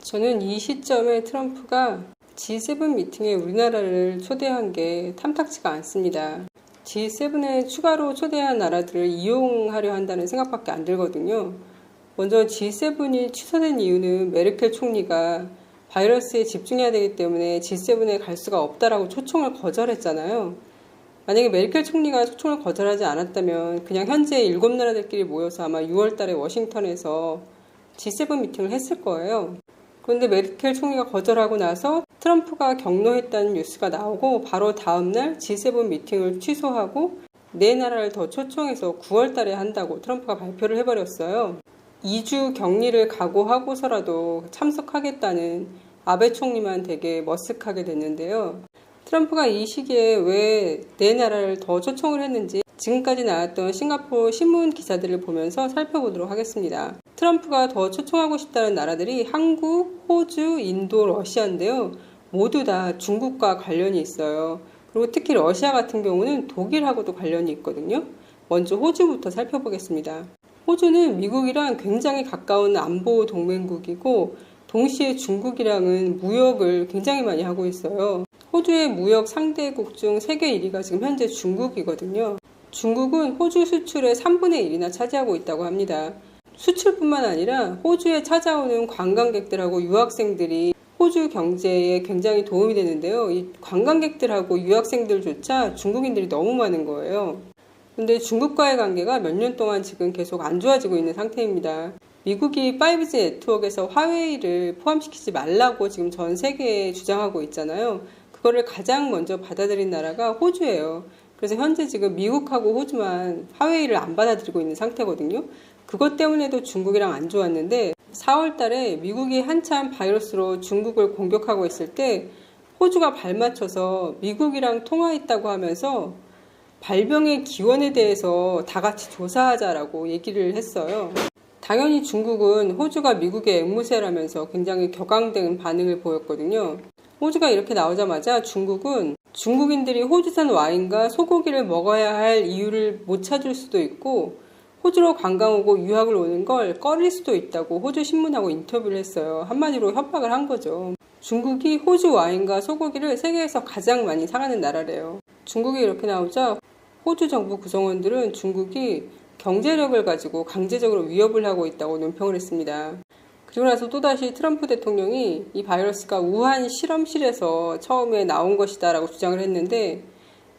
저는 이 시점에 트럼프가 G7 미팅에 우리나라를 초대한 게 탐탁지가 않습니다. G7에 추가로 초대한 나라들을 이용하려 한다는 생각밖에 안 들거든요. 먼저 G7이 취소된 이유는 메르켈 총리가 바이러스에 집중해야 되기 때문에 G7에 갈 수가 없다라고 초청을 거절했잖아요. 만약에 메르켈 총리가 초청을 거절하지 않았다면 그냥 현재 7나라들끼리 모여서 아마 6월 달에 워싱턴에서 G7 미팅을 했을 거예요. 그런데 메르켈 총리가 거절하고 나서 트럼프가 격노했다는 뉴스가 나오고 바로 다음날 G7 미팅을 취소하고 4나라를 더 초청해서 9월 달에 한다고 트럼프가 발표를 해버렸어요. 2주 격리를 각오하고서라도 참석하겠다는 아베 총리만 되게 머쓱하게 됐는데요. 트럼프가 이 시기에 왜 4나라를 더 초청을 했는지 지금까지 나왔던 싱가포르 신문 기사들을 보면서 살펴보도록 하겠습니다. 트럼프가 더 초청하고 싶다는 나라들이 한국, 호주, 인도, 러시아인데요. 모두 다 중국과 관련이 있어요. 그리고 특히 러시아 같은 경우는 독일하고도 관련이 있거든요. 먼저 호주부터 살펴보겠습니다. 호주는 미국이랑 굉장히 가까운 안보 동맹국이고 동시에 중국이랑은 무역을 굉장히 많이 하고 있어요. 호주의 무역 상대국 중 세계 1위가 지금 현재 중국이거든요. 중국은 호주 수출의 3분의 1이나 차지하고 있다고 합니다. 수출뿐만 아니라 호주에 찾아오는 관광객들하고 유학생들이 호주 경제에 굉장히 도움이 되는데요. 이 관광객들하고 유학생들조차 중국인들이 너무 많은 거예요. 근데 중국과의 관계가 몇 년 동안 지금 계속 안 좋아지고 있는 상태입니다. 미국이 5G 네트워크에서 화웨이를 포함시키지 말라고 지금 전 세계에 주장하고 있잖아요. 그거를 가장 먼저 받아들인 나라가 호주예요. 그래서 현재 지금 미국하고 호주만 화웨이를 안 받아들이고 있는 상태거든요. 그것 때문에도 중국이랑 안 좋았는데 4월 달에 미국이 한참 바이러스로 중국을 공격하고 있을 때 호주가 발맞춰서 미국이랑 통화했다고 하면서 발병의 기원에 대해서 다 같이 조사하자라고 얘기를 했어요. 당연히 중국은 호주가 미국의 앵무새라면서 굉장히 격앙된 반응을 보였거든요. 호주가 이렇게 나오자마자 중국은 중국인들이 호주산 와인과 소고기를 먹어야 할 이유를 못 찾을 수도 있고 호주로 관광 오고 유학을 오는 걸 꺼릴 수도 있다고 호주 신문하고 인터뷰를 했어요. 한마디로 협박을 한 거죠. 중국이 호주 와인과 소고기를 세계에서 가장 많이 사가는 나라래요. 중국이 이렇게 나오자 호주 정부 구성원들은 중국이 경제력을 가지고 강제적으로 위협을 하고 있다고 논평을 했습니다. 그리고 나서 또다시 트럼프 대통령이 이 바이러스가 우한 실험실에서 처음에 나온 것이다 라고 주장을 했는데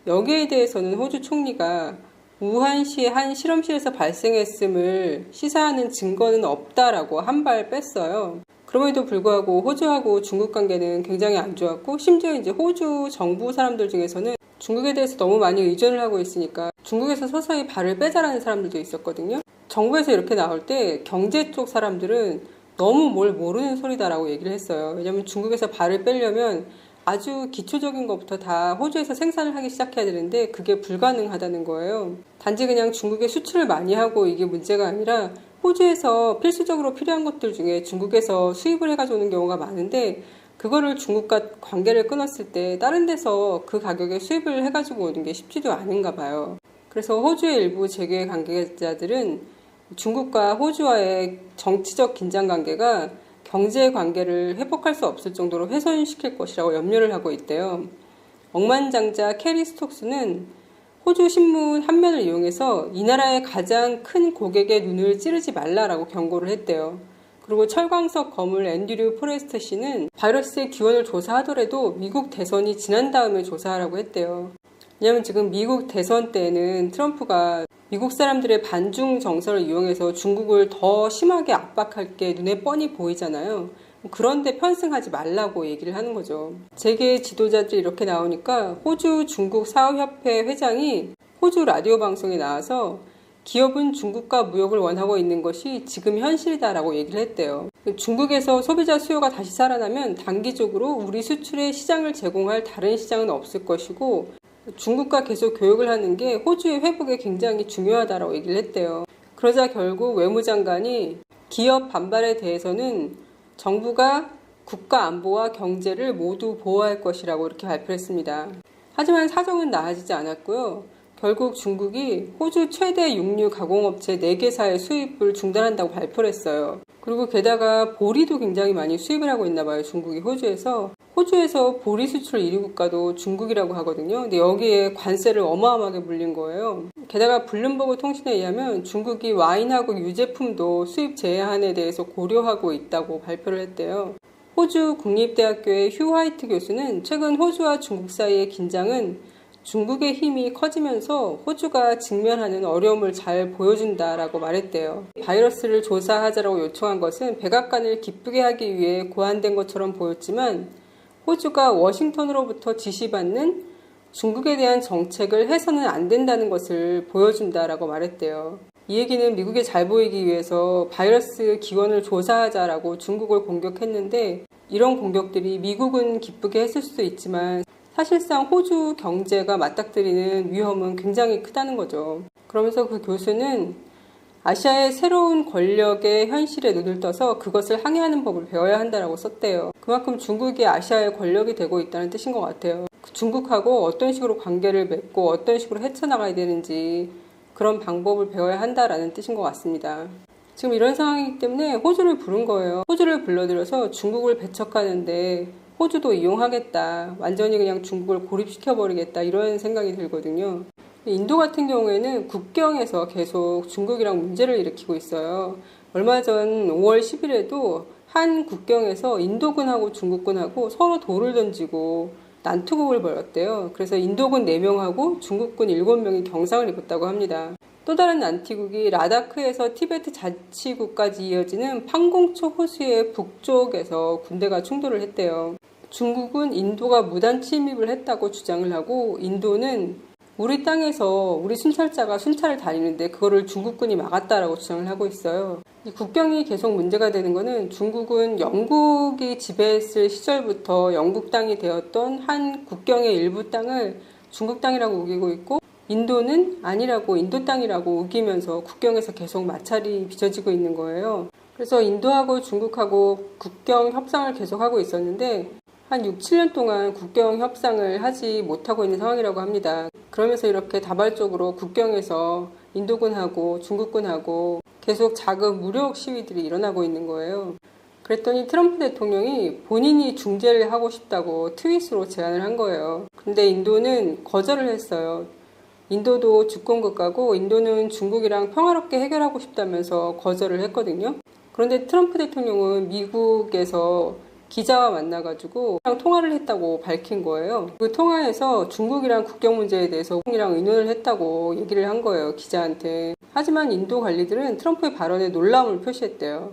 여기에 대해서는 호주 총리가 우한시의 한 실험실에서 발생했음을 시사하는 증거는 없다라고 한 발 뺐어요. 그럼에도 불구하고 호주하고 중국 관계는 굉장히 안 좋았고 심지어 이제 호주 정부 사람들 중에서는 중국에 대해서 너무 많이 의존을 하고 있으니까 중국에서 서서히 발을 빼자라는 사람들도 있었거든요. 정부에서 이렇게 나올 때 경제 쪽 사람들은 너무 뭘 모르는 소리다라고 얘기를 했어요. 왜냐하면 중국에서 발을 빼려면 아주 기초적인 것부터 다 호주에서 생산을 하기 시작해야 되는데 그게 불가능하다는 거예요. 단지 그냥 중국에 수출을 많이 하고 이게 문제가 아니라 호주에서 필수적으로 필요한 것들 중에 중국에서 수입을 해가지고 오는 경우가 많은데 그거를 중국과 관계를 끊었을 때 다른 데서 그 가격에 수입을 해가지고 오는 게 쉽지도 않은가 봐요. 그래서 호주의 일부 재계 관계자들은 중국과 호주와의 정치적 긴장 관계가 경제 관계를 회복할 수 없을 정도로 훼손시킬 것이라고 염려를 하고 있대요. 억만장자 캐리 스톡스는 호주 신문 한 면을 이용해서 이 나라의 가장 큰 고객의 눈을 찌르지 말라라고 경고를 했대요. 그리고 철광석 거물 앤드류 포레스트 씨는 바이러스의 기원을 조사하더라도 미국 대선이 지난 다음에 조사하라고 했대요. 왜냐하면 지금 미국 대선 때는 트럼프가 미국 사람들의 반중 정서를 이용해서 중국을 더 심하게 압박할 게 눈에 뻔히 보이잖아요. 그런데 편승하지 말라고 얘기를 하는 거죠. 재계 지도자들이 이렇게 나오니까 호주 중국 사업협회 회장이 호주 라디오 방송에 나와서 기업은 중국과 무역을 원하고 있는 것이 지금 현실이다라고 얘기를 했대요. 중국에서 소비자 수요가 다시 살아나면 단기적으로 우리 수출에 시장을 제공할 다른 시장은 없을 것이고 중국과 계속 교역을 하는 게 호주의 회복에 굉장히 중요하다라고 얘기를 했대요. 그러자 결국 외무장관이 기업 반발에 대해서는 정부가 국가 안보와 경제를 모두 보호할 것이라고 이렇게 발표했습니다. 하지만 사정은 나아지지 않았고요. 결국 중국이 호주 최대 육류 가공업체 4개사의 수입을 중단한다고 발표를 했어요. 그리고 게다가 보리도 굉장히 많이 수입을 하고 있나 봐요. 중국이 호주에서. 호주에서 보리 수출 1위 국가도 중국이라고 하거든요. 근데 여기에 관세를 어마어마하게 물린 거예요. 게다가 블룸버그 통신에 의하면 중국이 와인하고 유제품도 수입 제한에 대해서 고려하고 있다고 발표를 했대요. 호주 국립대학교의 휴 화이트 교수는 최근 호주와 중국 사이의 긴장은 중국의 힘이 커지면서 호주가 직면하는 어려움을 잘 보여준다라고 말했대요. 바이러스를 조사하자라고 요청한 것은 백악관을 기쁘게 하기 위해 고안된 것처럼 보였지만 호주가 워싱턴으로부터 지시받는 중국에 대한 정책을 해서는 안 된다는 것을 보여준다라고 말했대요. 이 얘기는 미국에 잘 보이기 위해서 바이러스 기원을 조사하자라고 중국을 공격했는데 이런 공격들이 미국은 기쁘게 했을 수도 있지만 사실상 호주 경제가 맞닥뜨리는 위험은 굉장히 크다는 거죠. 그러면서 그 교수는 아시아의 새로운 권력의 현실에 눈을 떠서 그것을 항해하는 법을 배워야 한다라고 썼대요. 그만큼 중국이 아시아의 권력이 되고 있다는 뜻인 것 같아요. 중국하고 어떤 식으로 관계를 맺고 어떤 식으로 헤쳐나가야 되는지 그런 방법을 배워야 한다라는 뜻인 것 같습니다. 지금 이런 상황이기 때문에 호주를 부른 거예요. 호주를 불러들여서 중국을 배척하는데 호주도 이용하겠다. 완전히 그냥 중국을 고립시켜버리겠다. 이런 생각이 들거든요. 인도 같은 경우에는 국경에서 계속 중국이랑 문제를 일으키고 있어요. 얼마 전 5월 10일에도 한 국경에서 인도군하고 중국군하고 서로 돌을 던지고 난투극을 벌였대요. 그래서 인도군 4명하고 중국군 7명이 경상을 입었다고 합니다. 또 다른 난투극이 라다크에서 티베트 자치구까지 이어지는 판공초 호수의 북쪽에서 군대가 충돌을 했대요. 중국은 인도가 무단 침입을 했다고 주장을 하고 인도는 우리 땅에서 우리 순찰자가 순찰을 다니는데 그거를 중국군이 막았다라고 주장을 하고 있어요. 이 국경이 계속 문제가 되는 거는 중국은 영국이 지배했을 시절부터 영국 땅이 되었던 한 국경의 일부 땅을 중국 땅이라고 우기고 있고 인도는 아니라고 인도 땅이라고 우기면서 국경에서 계속 마찰이 빚어지고 있는 거예요. 그래서 인도하고 중국하고 국경 협상을 계속하고 있었는데 한 6, 7년 동안 국경 협상을 하지 못하고 있는 상황이라고 합니다. 그러면서 이렇게 다발적으로 국경에서 인도군하고 중국군하고 계속 작은 무력 시위들이 일어나고 있는 거예요. 그랬더니 트럼프 대통령이 본인이 중재를 하고 싶다고 트윗으로 제안을 한 거예요. 근데 인도는 거절을 했어요. 인도도 주권국가고 인도는 중국이랑 평화롭게 해결하고 싶다면서 거절을 했거든요. 그런데 트럼프 대통령은 미국에서 기자와 만나가지고 통화를 했다고 밝힌 거예요. 그 통화에서 중국이랑 국경 문제에 대해서 중국이랑 의논을 했다고 얘기를 한 거예요, 기자한테. 하지만 인도 관리들은 트럼프의 발언에 놀라움을 표시했대요.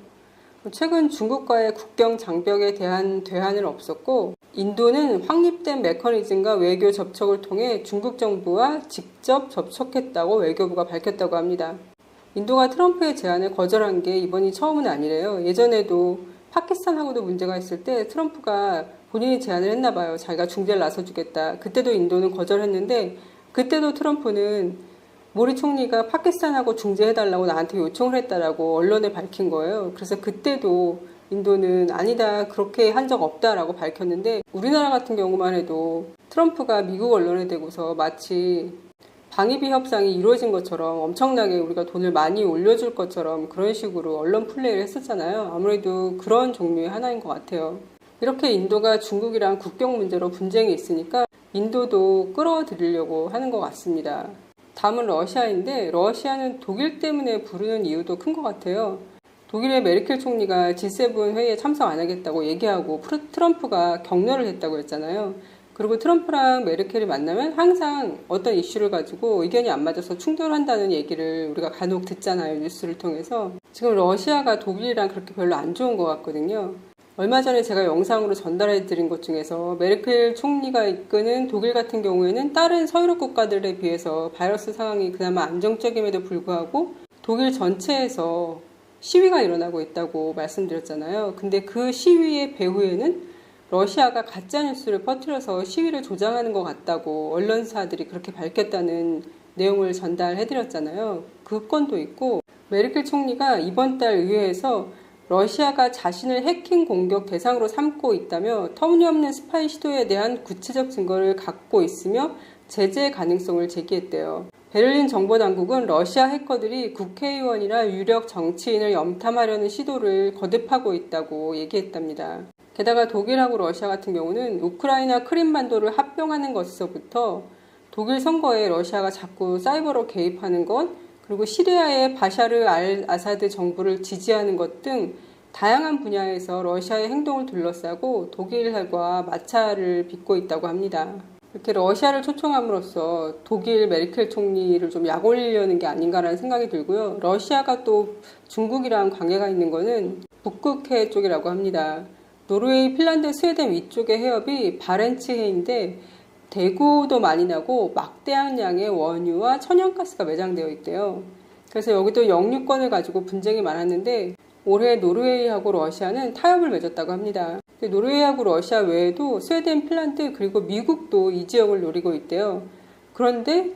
최근 중국과의 국경 장벽에 대한 대안은 없었고 인도는 확립된 메커니즘과 외교 접촉을 통해 중국 정부와 직접 접촉했다고 외교부가 밝혔다고 합니다. 인도가 트럼프의 제안을 거절한 게 이번이 처음은 아니래요. 예전에도 파키스탄하고도 문제가 있을 때 트럼프가 본인이 제안을 했나 봐요. 자기가 중재를 나서주겠다. 그때도 인도는 거절했는데 그때도 트럼프는 모리 총리가 파키스탄하고 중재해달라고 나한테 요청을 했다라고 언론에 밝힌 거예요. 그래서 그때도 인도는 아니다, 그렇게 한 적 없다라고 밝혔는데 우리나라 같은 경우만 해도 트럼프가 미국 언론에 대고서 마치 방위비 협상이 이루어진 것처럼 엄청나게 우리가 돈을 많이 올려줄 것처럼 그런 식으로 언론 플레이를 했었잖아요. 아무래도 그런 종류의 하나인 것 같아요. 이렇게 인도가 중국이랑 국경 문제로 분쟁이 있으니까 인도도 끌어들이려고 하는 것 같습니다. 다음은 러시아인데 러시아는 독일 때문에 부르는 이유도 큰 것 같아요. 독일의 메르켈 총리가 G7 회의에 참석 안 하겠다고 얘기하고 트럼프가 격려를 했다고 했잖아요. 그리고 트럼프랑 메르켈이 만나면 항상 어떤 이슈를 가지고 의견이 안 맞아서 충돌한다는 얘기를 우리가 간혹 듣잖아요. 뉴스를 통해서. 지금 러시아가 독일이랑 그렇게 별로 안 좋은 것 같거든요. 얼마 전에 제가 영상으로 전달해 드린 것 중에서 메르켈 총리가 이끄는 독일 같은 경우에는 다른 서유럽 국가들에 비해서 바이러스 상황이 그나마 안정적임에도 불구하고 독일 전체에서 시위가 일어나고 있다고 말씀드렸잖아요. 근데 그 시위의 배후에는 러시아가 가짜뉴스를 퍼뜨려서 시위를 조장하는 것 같다고 언론사들이 그렇게 밝혔다는 내용을 전달해드렸잖아요. 그 건도 있고 메르켈 총리가 이번 달 의회에서 러시아가 자신을 해킹 공격 대상으로 삼고 있다며 터무니없는 스파이 시도에 대한 구체적 증거를 갖고 있으며 제재 가능성을 제기했대요. 베를린 정보당국은 러시아 해커들이 국회의원이나 유력 정치인을 염탐하려는 시도를 거듭하고 있다고 얘기했답니다. 게다가 독일하고 러시아 같은 경우는 우크라이나 크림반도를 합병하는 것에서부터 독일 선거에 러시아가 자꾸 사이버로 개입하는 것, 그리고 시리아의 바샤르 알 아사드 정부를 지지하는 것 등 다양한 분야에서 러시아의 행동을 둘러싸고 독일과 마찰을 빚고 있다고 합니다. 이렇게 러시아를 초청함으로써 독일 메르켈 총리를 좀 약올리려는 게 아닌가라는 생각이 들고요. 러시아가 또 중국이랑 관계가 있는 거는 북극해 쪽이라고 합니다. 노르웨이, 핀란드, 스웨덴 위쪽의 해협이 바렌츠해인데 대구도 많이 나고 막대한 양의 원유와 천연가스가 매장되어 있대요. 그래서 여기도 영유권을 가지고 분쟁이 많았는데 올해 노르웨이하고 러시아는 타협을 맺었다고 합니다. 노르웨이하고 러시아 외에도 스웨덴, 핀란드 그리고 미국도 이 지역을 노리고 있대요. 그런데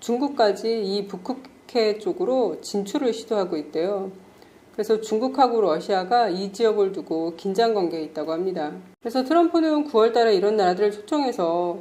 중국까지 이 북극해 쪽으로 진출을 시도하고 있대요. 그래서 중국하고 러시아가 이 지역을 두고 긴장 관계에 있다고 합니다. 그래서 트럼프는 9월 달에 이런 나라들을 초청해서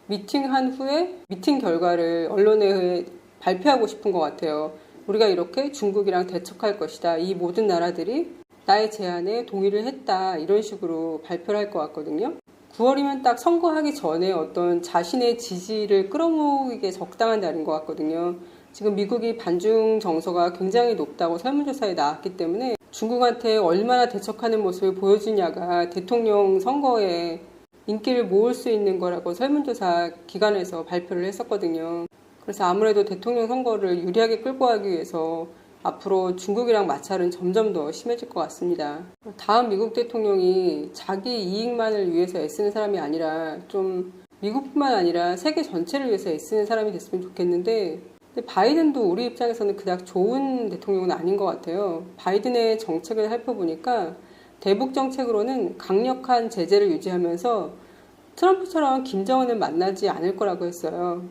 미팅한 후에 미팅 결과를 언론에 발표하고 싶은 것 같아요. 우리가 이렇게 중국이랑 대척할 것이다. 이 모든 나라들이 나의 제안에 동의를 했다. 이런 식으로 발표를 할 것 같거든요. 9월이면 딱 선거하기 전에 어떤 자신의 지지를 끌어모으기에 적당한 날인 것 같거든요. 지금 미국이 반중 정서가 굉장히 높다고 설문조사에 나왔기 때문에 중국한테 얼마나 대척하는 모습을 보여주냐가 대통령 선거에 인기를 모을 수 있는 거라고 설문조사 기관에서 발표를 했었거든요. 그래서 아무래도 대통령 선거를 유리하게 끌고 가기 위해서 앞으로 중국이랑 마찰은 점점 더 심해질 것 같습니다. 다음 미국 대통령이 자기 이익만을 위해서 애쓰는 사람이 아니라 좀 미국뿐만 아니라 세계 전체를 위해서 애쓰는 사람이 됐으면 좋겠는데 근데 바이든도 우리 입장에서는 그닥 좋은 대통령은 아닌 것 같아요. 바이든의 정책을 살펴보니까 대북 정책으로는 강력한 제재를 유지하면서 트럼프처럼 김정은을 만나지 않을 거라고 했어요.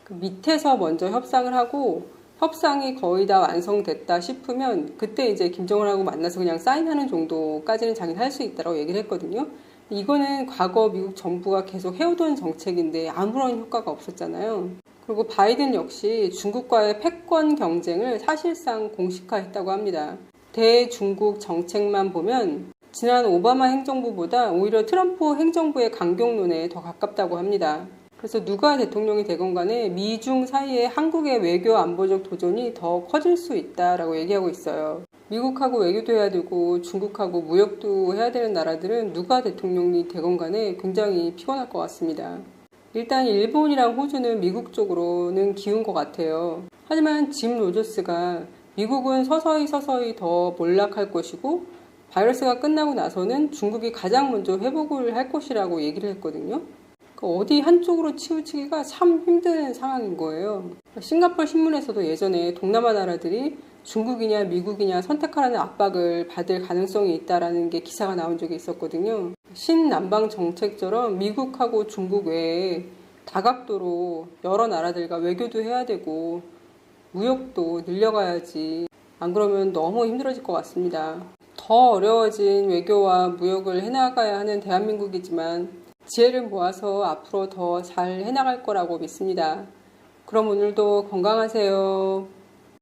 그 밑에서 먼저 협상을 하고 협상이 거의 다 완성됐다 싶으면 그때 이제 김정은하고 만나서 그냥 사인하는 정도까지는 자기는 할 수 있다고 얘기를 했거든요. 이거는 과거 미국 정부가 계속 해오던 정책인데 아무런 효과가 없었잖아요. 그리고 바이든 역시 중국과의 패권 경쟁을 사실상 공식화했다고 합니다. 대중국 정책만 보면 지난 오바마 행정부보다 오히려 트럼프 행정부의 강경론에 더 가깝다고 합니다. 그래서 누가 대통령이 되건 간에 미중 사이에 한국의 외교 안보적 도전이 더 커질 수 있다라고 얘기하고 있어요. 미국하고 외교도 해야 되고 중국하고 무역도 해야 되는 나라들은 누가 대통령이 되건 간에 굉장히 피곤할 것 같습니다. 일단 일본이랑 호주는 미국 쪽으로는 기운 것 같아요. 하지만 짐 로저스가 미국은 서서히 더 몰락할 것이고 바이러스가 끝나고 나서는 중국이 가장 먼저 회복을 할 것이라고 얘기를 했거든요. 어디 한쪽으로 치우치기가 참 힘든 상황인 거예요. 싱가포르 신문에서도 예전에 동남아 나라들이 중국이냐 미국이냐 선택하라는 압박을 받을 가능성이 있다라는 게 기사가 나온 적이 있었거든요. 신남방 정책처럼 미국하고 중국 외에 다각도로 여러 나라들과 외교도 해야 되고 무역도 늘려가야지. 안 그러면 너무 힘들어질 것 같습니다. 더 어려워진 외교와 무역을 해나가야 하는 대한민국이지만 지혜를 모아서 앞으로 더 잘 해나갈 거라고 믿습니다. 그럼 오늘도 건강하세요.